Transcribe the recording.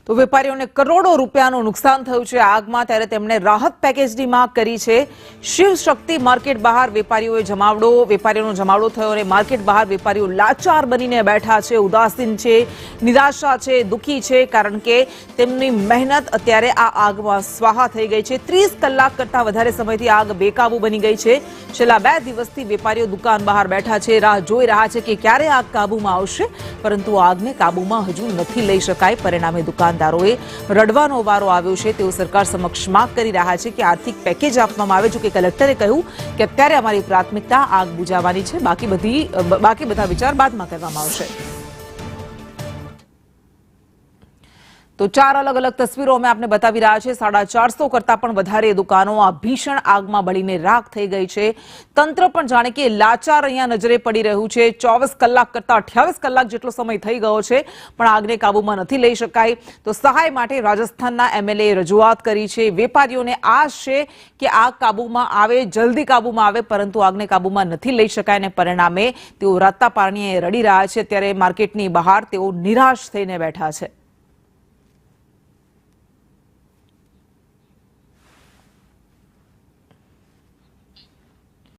તો વેપારીઓને કરોડો રૂપિયાનું નુકસાન થયું છે આગમાં, ત્યારે તેમણે રાહત પેકેજની માંગ કરી છે। શિવ શક્તિ માર્કેટ બહાર વેપારીઓનો જમાવડો થયો અને માર્કેટ બહાર વેપારીઓ લાચાર બનીને બેઠા છે, ઉદાસીન છે, નિરાશા છે, દુઃખી છે, કારણ કે તેમની મહેનત અત્યારે આ આગમાં સ્વાહા થઈ ગઈ છે। 30 કલાક કરતા વધારે સમયથી આગ બેકાબુ બની ગઈ છે। છેલ્લા 2 દિવસથી વેપારીઓ દુકાન બહાર બેઠા છે, રાહ જોઈ રહ્યા છે કે ક્યારે આગ કાબૂમાં આવશે, પરંતુ આગને કાબૂમાં હજુ નથી લઈ શકાય। પરિણામે દુકાનદારોએ રડવાનો વારો આવ્યો છે। તેઓ સરકાર સમક્ષ માંગ કરી રહ્યા છે કે આર્થિક પેકેજ આપવામાં આવે। જો કે કલેક્ટરે કહ્યું કે અત્યારે અમારી પ્રાથમિકતા આગ બુઝાવવાની છે, બાકી બધા વિચાર બાદમાં કરવામાં આવશે। તો 4 અલગ અલગ તસવીરો અમે આપને બતાવી રહ્યા છે। 450 કરતા પણ વધારે દુકાનો આ ભીષણ આગમાં બળીને રાખ થઈ ગઈ છે। તંત્ર પણ જાણે કે લાચાર અહીંયા નજરે પડી રહ્યું છે। 24 કલાક કરતા 28 કલાક જેટલો સમય થઈ ગયો છે, પણ આગને કાબૂમાં નથી લઈ શકાય। તો સહાય માટે રાજસ્થાનના એમએલએ રજૂઆત કરી છે। વેપારીઓને આશ છે કે આગ કાબૂમાં આવે, જલ્દી કાબૂમાં આવે, પરંતુ આગને કાબૂમાં નથી લઈ શકાય અને પરિણામે તેઓ રાતા પાણીએ રડી રહ્યા છે। અત્યારે માર્કેટની બહાર તેઓ નિરાશ થઈને બેઠા છે।